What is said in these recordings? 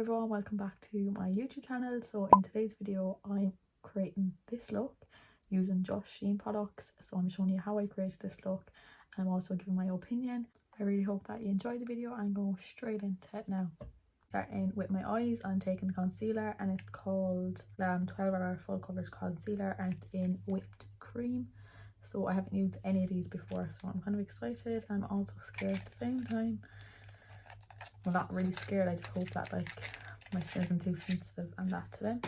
everyone, welcome back to my YouTube channel. So in today's video I'm creating this look using just Shein products. So I'm showing you how I created this look and I'm also giving my opinion. I really hope that you enjoyed the video and go straight into it now. Starting with my eyes, I'm taking the concealer and it's called 12-hour full coverage concealer and it's in whipped cream. So I haven't used any of these before, so I'm kind of excited and I'm also scared at the same time. Well, not really scared, I just hope that like my skin isn't too sensitive and that to them.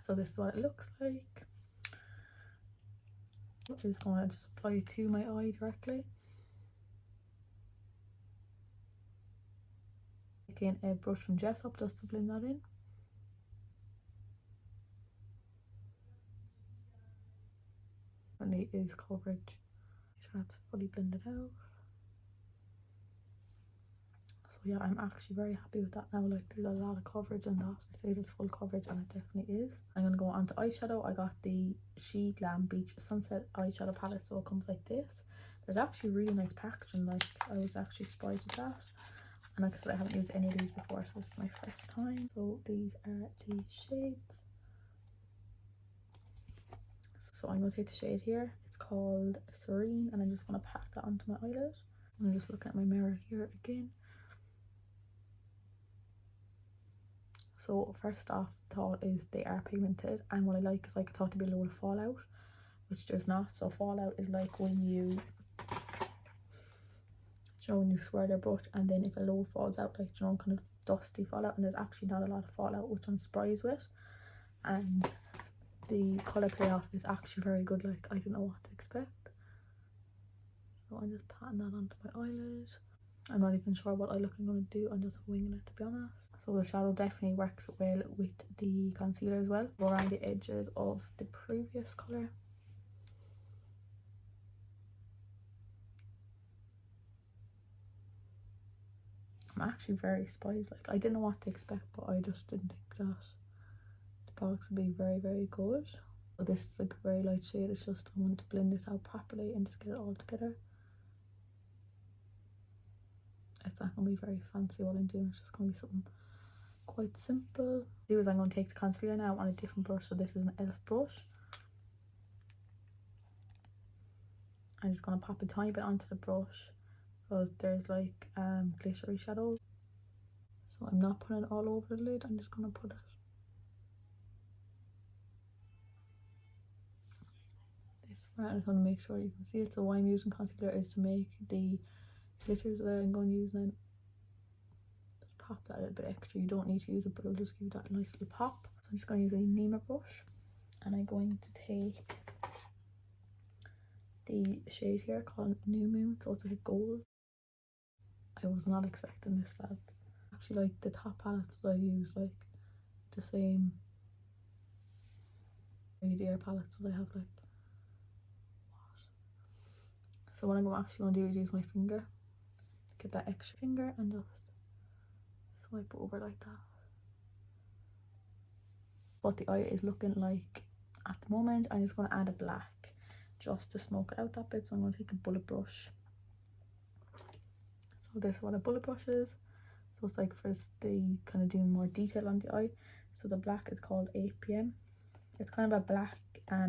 So this is what it looks like. I'm just going to just apply it to my eye directly. Taking a brush from Jess Up just to blend that in. Really is coverage. Try to fully blend it out. So yeah, I'm actually very happy with that now. Like there's a lot of coverage in that. It says it's full coverage and it definitely is. I'm gonna go on to eyeshadow. I got the Shein Beach Sunset eyeshadow palette, so it comes like this. There's actually really nice packaging, like I was actually surprised with that. And like I said, I haven't used any of these before, so this is my first time. So these are the shades. So I'm gonna take the shade here. It's called Serene and I'm just gonna pack that onto my eyelid. I'm just looking at my mirror here again. So first off, thought is they are pigmented, and what I like is like I thought to be a load of fallout, which there's not. So fallout is like when you when you swirl your brush and then if a load falls out, like kind of dusty fallout, and there's actually not a lot of fallout, which I'm surprised with. And the colour payoff is actually very good, like I didn't know what to expect. So I'm just patting that onto my eyelid. I'm not even sure what eye look I'm going to do, I'm just winging it to be honest. So the shadow definitely works well with the concealer as well. Go around the edges of the previous colour. I'm actually very surprised, like I didn't know what to expect, but I just didn't think that the products would be very good. So this is like a very light shade, it's just I want to blend this out properly and just get it all together. It's not going to be very fancy what I'm doing, it's just going to be something quite simple. I'm going to take the concealer now on a different brush. So this is an Elf brush. I'm just going to pop a tiny bit onto the brush because there's like glittery shadows. So I'm not putting it all over the lid, I'm just going to put it this way. I just want to make sure you can see it. So why I'm using concealer is to make the glitters that I'm going to use then. Just pop that a little bit extra. You don't need to use it, but it'll just give you that nice little pop. So I'm just going to use a Nema brush and I'm going to take the shade here called New Moon. So it's like a gold. I was not expecting this that. Actually, like the top palettes that I use, like the same ADR palettes that I have, like what? So what I'm actually going to do is use my finger, get that extra finger and just swipe over like that. What the eye is looking like at the moment, I'm just going to add a black just to smoke it out that bit. So I'm going to take a bullet brush. So this is what a bullet brush is. So it's like first the kind of doing more detail on the eye. So the black is called 8 PM. It's kind of a black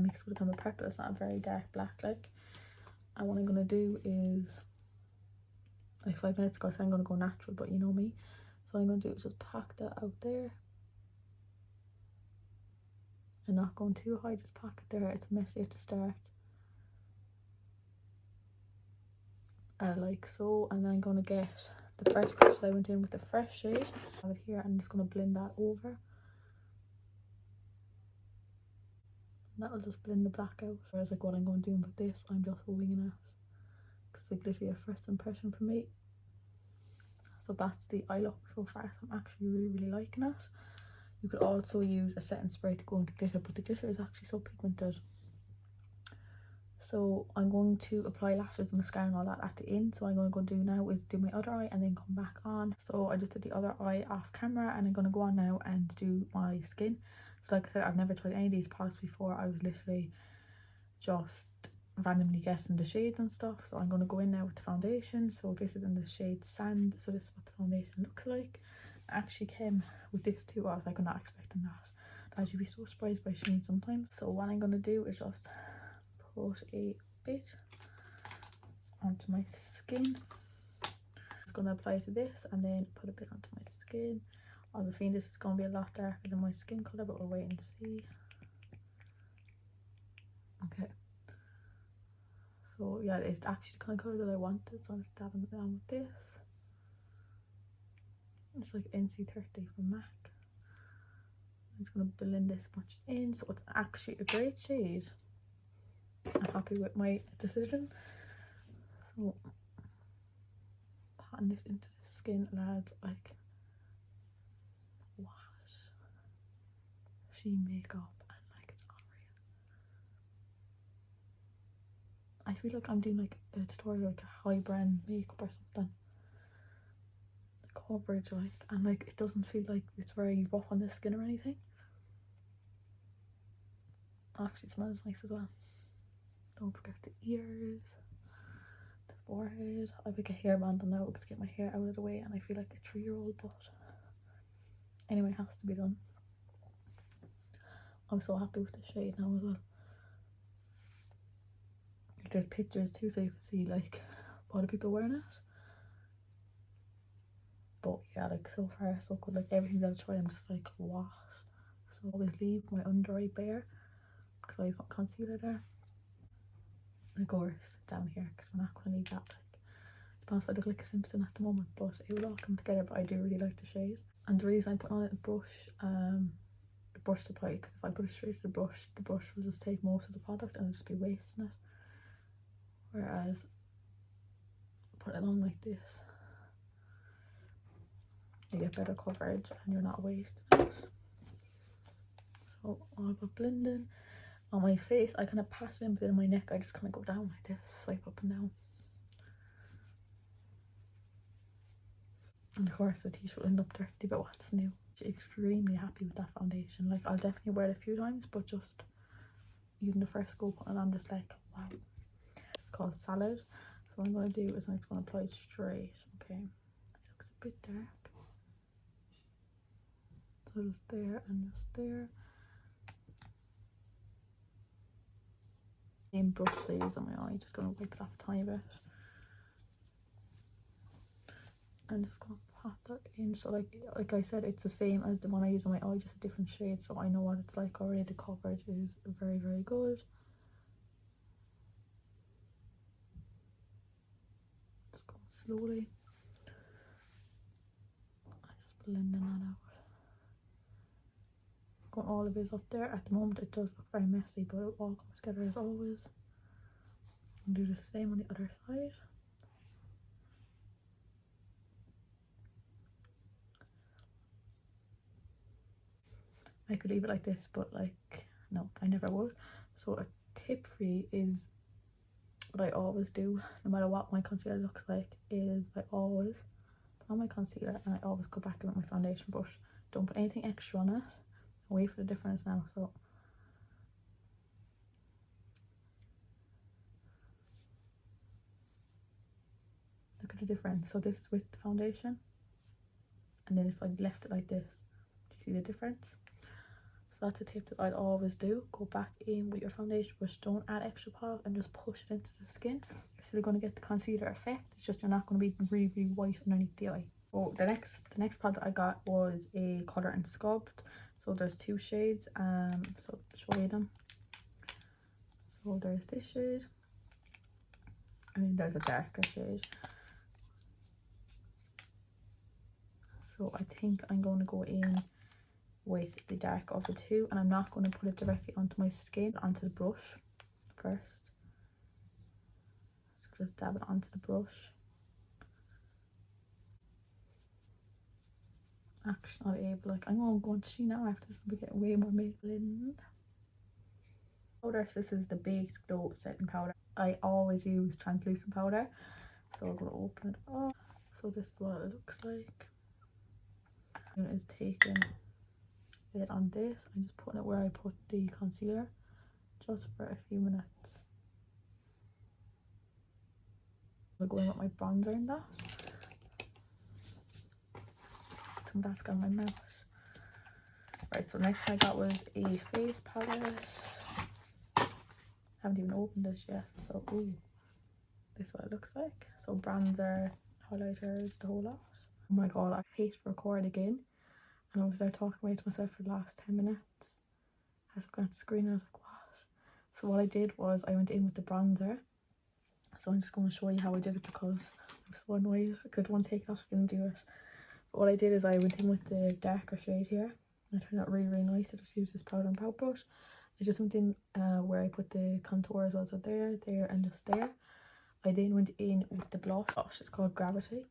mixed with a kind of purple. It's not a very dark black like. And what I'm going to do is, like 5 minutes ago I said I'm going to go natural, but you know me. So what I'm going to do is just pack that out there. And not going too high, just pack it there. It's messy at the start. Like so. And then I'm going to get the fresh brush that I went in with the fresh shade. I have it here. I'm just going to blend that over. That will just blend the black out. Whereas like what I'm going to do with this, I'm just winging it because it's literally a first impression for me. So that's the eye look so far. So I'm actually really liking it. You could also use a setting spray to go into glitter, but the glitter is actually so pigmented. So I'm going to apply lashes and mascara and all that at the end. So what I'm going to go do now is do my other eye and then come back on. So I just did the other eye off camera and I'm going to go on now and do my skin. So like I said, I've never tried any of these products before. I was literally just randomly guessing the shades and stuff. So I'm going to go in now with the foundation. So this is in the shade Sand. So this is what the foundation looks like. actually came with this too. I was like, I'm not expecting that. As you'd be so surprised by Shein sometimes. So what I'm gonna do is just put a bit onto my skin. Just gonna apply to this and then put a bit onto my skin. I have a feeling this is gonna be a lot darker than my skin color, but we'll wait and see. Okay. So yeah, it's actually the kind of colour that I wanted, so I'm just dabbing it down with this. It's like NC30 from MAC. I'm just going to blend this much in, so it's actually a great shade. I'm happy with my decision. So patting this into the skin, lads, like what? Shein Makeup, and like it's unreal. I feel like I'm doing like a tutorial, like a high brand makeup or something. The coverage, like, and like it doesn't feel like it's very rough on the skin or anything. Actually, it smells nice as well. Don't forget the ears, the forehead. I have like a hairband on now to get my hair out of the way, and I feel like a 3-year-old, but anyway, it has to be done. I'm so happy with the shade now as well. There's pictures too, so you can see like a lot of people wearing it. But yeah, like so far so good. Like everything that I've tried, I'm just like, what? So I always leave my under eye bare because I put concealer there. And of course down here, because we're not going to leave that. Like, I look like a Simpson at the moment, but it will all come together. But I do really like the shade. And the reason I'm putting on it a brush, the brush to apply, because if I put it straight to the brush will just take most of the product and I'll just be wasting it. Whereas put it on like this, you get better coverage and you're not wasting it. So all about blending. On my face, I kind of pat it in, but in my neck I just kind of go down like this, swipe up and down. And of course the t-shirt will end up dirty, but what's new? Extremely happy with that foundation. Like I'll definitely wear it a few times, but just even the first go putting it on, just like wow. It's called Salad. So what I'm going to do is I'm just going to apply it straight. Okay, it looks a bit dark, so just there and just there. Same brush that I use on my eye, just going to wipe it off a tiny bit. And just going to pat that in. So like I said, it's the same as the one I use on my eye, just a different shade, so I know what it's like already. The coverage is very, very good. Just going slowly. I'm just blending that out. Got all of this up there. At the moment it does look very messy, but it all comes together as always. And do the same on the other side. I could leave it like this, but like no, I never would. So a tip for you is what I always do, no matter what my concealer looks like, is I always put on my concealer and I always go back in with my foundation brush. Don't put anything extra on it. Wait for the difference now. So look at the difference. So this is with the foundation, and then if I left it like this, do you see the difference? So that's a tip that I'd always do. Go back in with your foundation brush, don't add extra product, and just push it into the skin. You're still going to get the concealer effect, it's just you're not going to be really, really white underneath the eye. Oh, the next product I got was a Colour and Sculpt. So there's 2 shades, so I'll show you them. So there's this shade, and then there's a darker shade. So I think I'm going to go in with the dark of the 2, and I'm not going to put it directly onto my skin, onto the brush first. So just dab it onto the brush. Actually not able, like I'm going to go into Shein now after this, I'll be getting way more Maybelline powder. So this is the Baked Glow setting powder. I always use translucent powder, so I'm going to open it up. So this is what it looks like. It is taking it on this, I'm just putting it where I put the concealer, just for a few minutes. I'll go in with my bronzer in that. some of that's got in my mouth. Right, so next I got was a face palette. Haven't even opened this yet, so ooh, this is what it looks like. So bronzer, highlighters, the whole lot. Oh my god, I hate to record again. And I was there talking away to myself for the last 10 minutes. I was looking at the screen and I was like, what? So what I did was I went in with the bronzer. So I'm just going to show you how I did it because I'm so annoyed because I don't want to take it off and do it. But what I did is I went in with the darker shade here. And it turned out really, really nice. I just used this powder and pout brush. I just went in where I put the contour as well. So there, and just there. I then went in with the blush. It's called Gravity.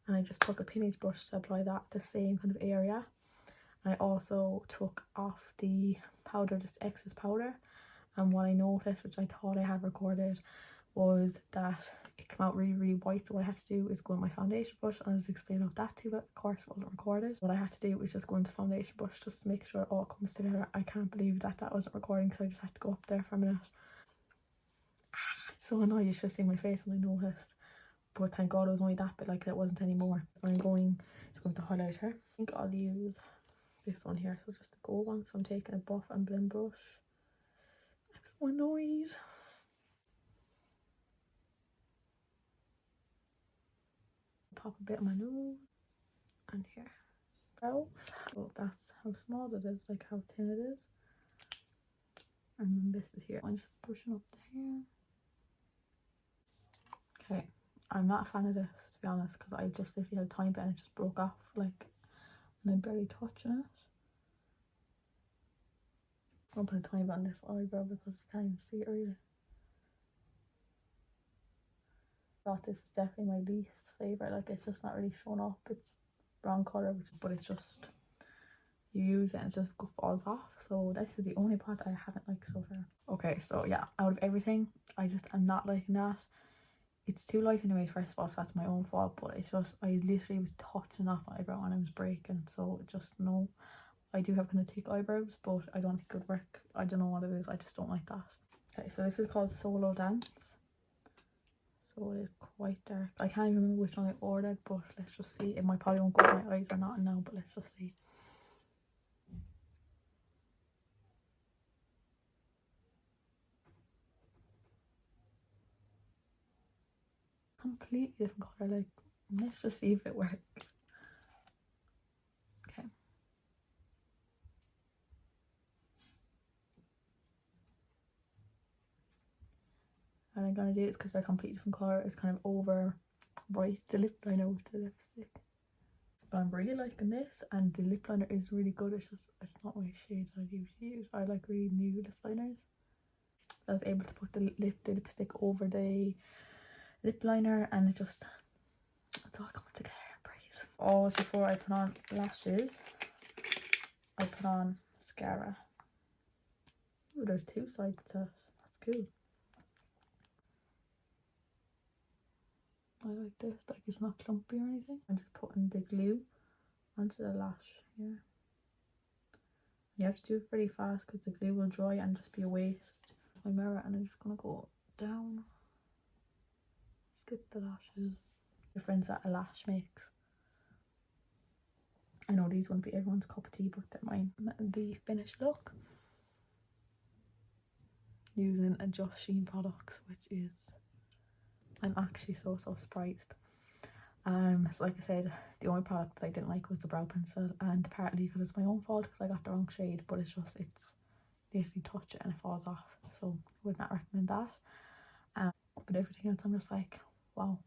And I just took a Penny's brush to apply that the same kind of area. And I also took off the powder, just excess powder. And what I noticed, which I thought I had recorded, was that it came out really, really white. So what I had to do is go in my foundation brush, and I'll just explain what that too, but of course it wasn't recorded. What I had to do was just go into foundation brush just to make sure it all comes together. I can't believe that that wasn't recording, so I just had to go up there for a minute. So annoyed, you should have seen my face when I noticed. But thank god it was only that bit, like it wasn't anymore. I'm going to go with the highlighter. I think I'll use this one here, so just the gold one. So I'm taking a buff and blend brush. I'm so annoyed. Pop a bit on my nose and here. Brows. Oh, that's how small it is, like how thin it is. And then this is here. I'm just pushing up the hair. Okay, I'm not a fan of this to be honest, because I just literally had a tiny bit and it just broke off, like, and I'm barely touching it. I'll put a tiny bit on this eyebrow because you can't even see it really. Thought this is definitely my least favourite, like it's just not really showing up. It's brown colour, but it's just, you use it and it just falls off. So this is the only part I haven't liked so far. Okay, so yeah, out of everything, I just am not liking that. It's too light anyway, first of all, so that's my own fault, but it's just, I literally was touching off my eyebrow and I was breaking, so just no. I do have kind of thick eyebrows, but I don't think it would work. I don't know what it is, I just don't like that. Okay, so this is called Solo Dance. So it is quite dark. I can't even remember which one I ordered, but let's just see. It might probably won't go with my eyes or not now, but let's just see. Completely different colour, like, let's just see if it works. Okay. And I'm gonna do this because they're completely different colour. It's kind of over bright, the lip liner with the lipstick. But I'm really liking this, and the lip liner is really good. It's just, it's not my shade I usually use. I like really nude lip liners. I was able to put the lipstick over the lip liner, and it's all coming together. Breeze. Always before I put on lashes, I put on mascara. Oh, there's two sides to it. That's cool. I like this, like it's not clumpy or anything. I'm just putting the glue onto the lash here. You have to do it pretty fast because the glue will dry and just be a waste. My mirror, and I'm just gonna go down. Just get the lashes. Difference that a lash makes. I know these won't be everyone's cup of tea, but they're mine. The finished look, using a Just Shein products, which is, I'm actually so surprised. So like I said, the only product that I didn't like was the brow pencil, and partly because it's my own fault because I got the wrong shade, but it's just, it's literally touch it and it falls off, so would not recommend that. But everything else I'm just like, wow.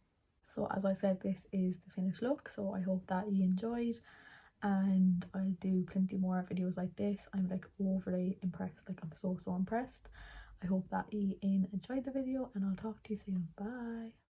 So as I said, this is the finished look, so I hope that you enjoyed, and I'll do plenty more videos like this. I'm like overly impressed, like I'm so impressed. I hope that you enjoyed the video, and I'll talk to you soon. Bye.